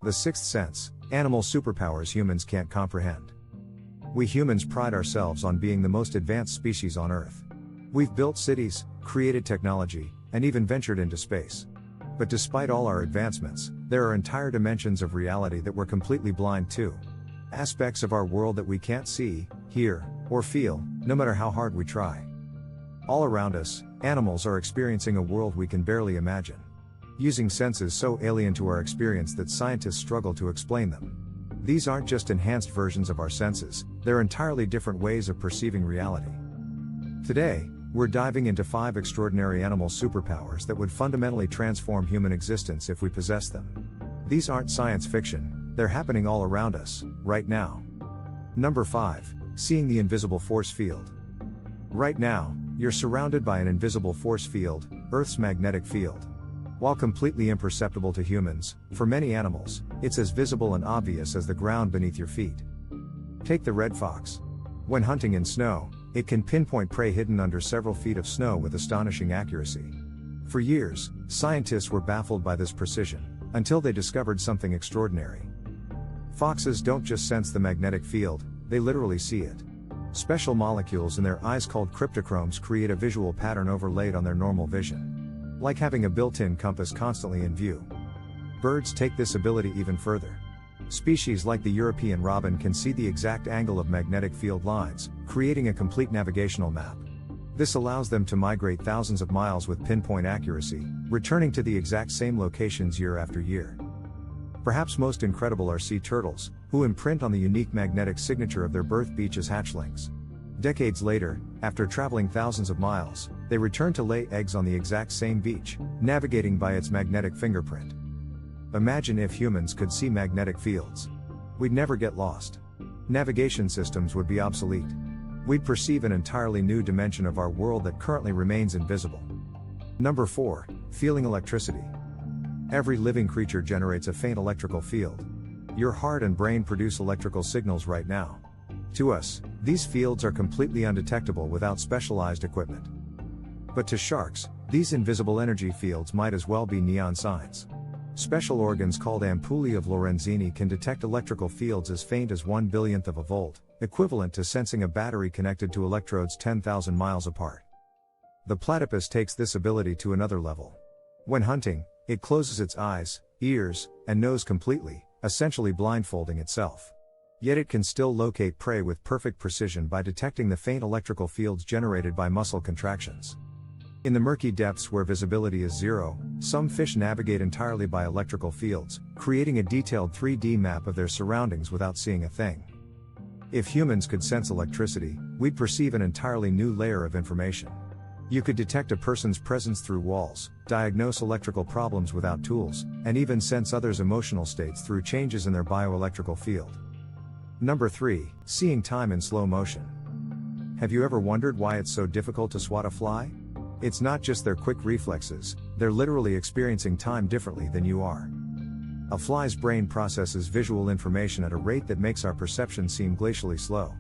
The sixth sense, animal superpowers humans can't comprehend. We humans pride ourselves on being the most advanced species on Earth. We've built cities, created technology, and even ventured into space. But despite all our advancements, there are entire dimensions of reality that we're completely blind to. Aspects of our world that we can't see, hear, or feel, no matter how hard we try. All around us, animals are experiencing a world we can barely imagine. Using senses so alien to our experience that scientists struggle to explain them. These aren't just enhanced versions of our senses, they're entirely different ways of perceiving reality. Today, we're diving into 5 extraordinary animal superpowers that would fundamentally transform human existence if we possess them. These aren't science fiction, they're happening all around us, right now. Number 5, seeing the invisible force field. Right now, you're surrounded by an invisible force field, Earth's magnetic field. While completely imperceptible to humans, for many animals, it's as visible and obvious as the ground beneath your feet. Take the red fox. When hunting in snow, it can pinpoint prey hidden under several feet of snow with astonishing accuracy. For years, scientists were baffled by this precision, until they discovered something extraordinary. Foxes don't just sense the magnetic field, they literally see it. Special molecules in their eyes called cryptochromes create a visual pattern overlaid on their normal vision. Like having a built-in compass constantly in view. Birds take this ability even further. Species like the European robin can see the exact angle of magnetic field lines, creating a complete navigational map. This allows them to migrate thousands of miles with pinpoint accuracy, returning to the exact same locations year after year. Perhaps most incredible are sea turtles, who imprint on the unique magnetic signature of their birth beach as hatchlings. Decades later, after traveling thousands of miles, they return to lay eggs on the exact same beach, navigating by its magnetic fingerprint. Imagine if humans could see magnetic fields. We'd never get lost. Navigation systems would be obsolete. We'd perceive an entirely new dimension of our world that currently remains invisible. Number 4, feeling electricity. Every living creature generates a faint electrical field. Your heart and brain produce electrical signals right now. To us, these fields are completely undetectable without specialized equipment. But to sharks, these invisible energy fields might as well be neon signs. Special organs called ampullae of Lorenzini can detect electrical fields as faint as 1/1,000,000th of a volt, equivalent to sensing a battery connected to electrodes 10,000 miles apart. The platypus takes this ability to another level. When hunting, it closes its eyes, ears, and nose completely, essentially blindfolding itself. Yet it can still locate prey with perfect precision by detecting the faint electrical fields generated by muscle contractions. In the murky depths where visibility is zero, some fish navigate entirely by electrical fields, creating a detailed 3D map of their surroundings without seeing a thing. If humans could sense electricity, we'd perceive an entirely new layer of information. You could detect a person's presence through walls, diagnose electrical problems without tools, and even sense others' emotional states through changes in their bioelectrical field. Number 3, seeing time in slow motion. Have you ever wondered why it's so difficult to swat a fly? It's not just their quick reflexes, they're literally experiencing time differently than you are. A fly's brain processes visual information at a rate that makes our perception seem glacially slow.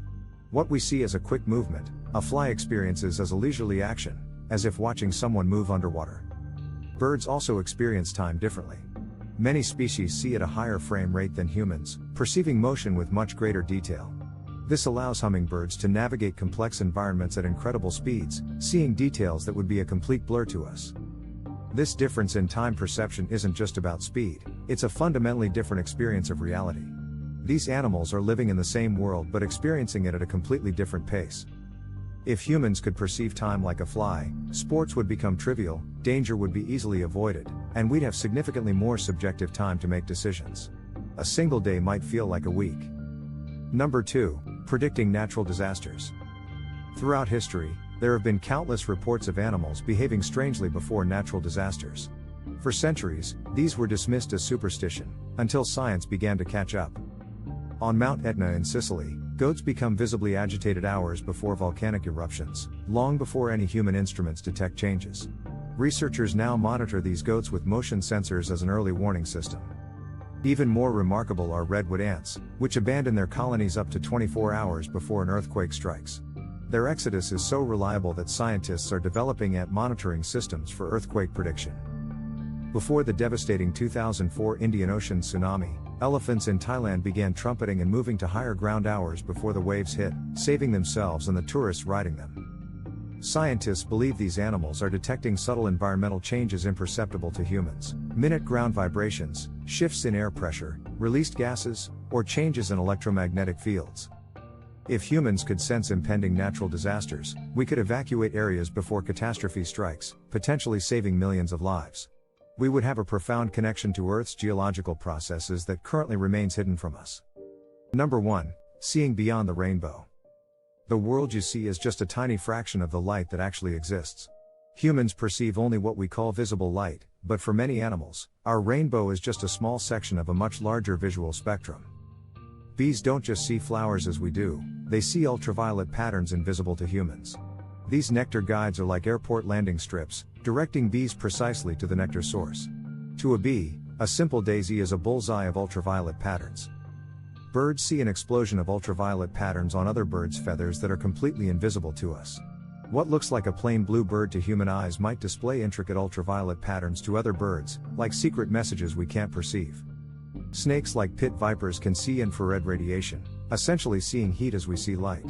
What we see as a quick movement, a fly experiences as a leisurely action, as if watching someone move underwater. Birds also experience time differently. Many species see at a higher frame rate than humans, perceiving motion with much greater detail. This allows hummingbirds to navigate complex environments at incredible speeds, seeing details that would be a complete blur to us. This difference in time perception isn't just about speed, it's a fundamentally different experience of reality. These animals are living in the same world but experiencing it at a completely different pace. If humans could perceive time like a fly, sports would become trivial, danger would be easily avoided, and we'd have significantly more subjective time to make decisions. A single day might feel like a week. Number 2, predicting natural disasters. Throughout history, there have been countless reports of animals behaving strangely before natural disasters. For centuries, these were dismissed as superstition, until science began to catch up. On Mount Etna in Sicily, goats become visibly agitated hours before volcanic eruptions, long before any human instruments detect changes. Researchers now monitor these goats with motion sensors as an early warning system. Even more remarkable are redwood ants, which abandon their colonies up to 24 hours before an earthquake strikes. Their exodus is so reliable that scientists are developing ant monitoring systems for earthquake prediction. Before the devastating 2004 Indian Ocean tsunami, Elephants in Thailand began trumpeting and moving to higher ground hours before the waves hit, saving themselves and the tourists riding them. Scientists believe these animals are detecting subtle environmental changes imperceptible to humans: minute ground vibrations, shifts in air pressure, released gases, or changes in electromagnetic fields. If humans could sense impending natural disasters, we could evacuate areas before catastrophe strikes, potentially saving millions of lives. We would have a profound connection to Earth's geological processes that currently remains hidden from us. Number 1. Seeing beyond the rainbow. The world you see is just a tiny fraction of the light that actually exists. Humans perceive only what we call visible light, but for many animals, our rainbow is just a small section of a much larger visual spectrum. Bees don't just see flowers as we do, they see ultraviolet patterns invisible to humans. These nectar guides are like airport landing strips, directing bees precisely to the nectar source. To a bee, a simple daisy is a bullseye of ultraviolet patterns. Birds see an explosion of ultraviolet patterns on other birds' feathers that are completely invisible to us. What looks like a plain blue bird to human eyes might display intricate ultraviolet patterns to other birds, like secret messages we can't perceive. Snakes like pit vipers can see infrared radiation, essentially seeing heat as we see light.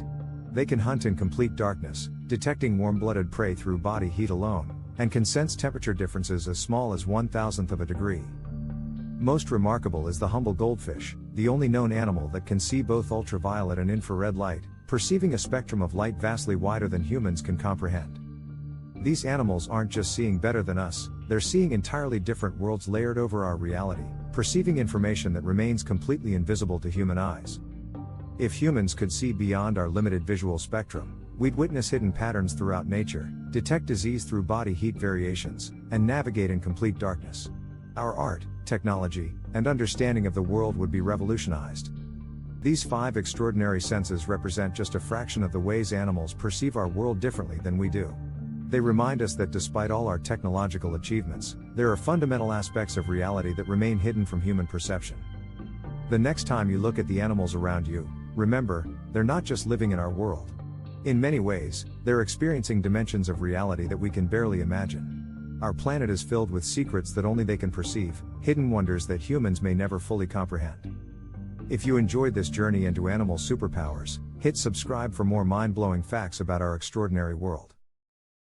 They can hunt in complete darkness, detecting warm-blooded prey through body heat alone, and can sense temperature differences as small as 1/1000th of a degree. Most remarkable is the humble goldfish, the only known animal that can see both ultraviolet and infrared light, perceiving a spectrum of light vastly wider than humans can comprehend. These animals aren't just seeing better than us, they're seeing entirely different worlds layered over our reality, perceiving information that remains completely invisible to human eyes. If humans could see beyond our limited visual spectrum, we'd witness hidden patterns throughout nature, detect disease through body heat variations, and navigate in complete darkness. Our art, technology, and understanding of the world would be revolutionized. These 5 extraordinary senses represent just a fraction of the ways animals perceive our world differently than we do. They remind us that despite all our technological achievements, there are fundamental aspects of reality that remain hidden from human perception. The next time you look at the animals around you, remember, they're not just living in our world. In many ways, they're experiencing dimensions of reality that we can barely imagine. Our planet is filled with secrets that only they can perceive, hidden wonders that humans may never fully comprehend. If you enjoyed this journey into animal superpowers, hit subscribe for more mind-blowing facts about our extraordinary world.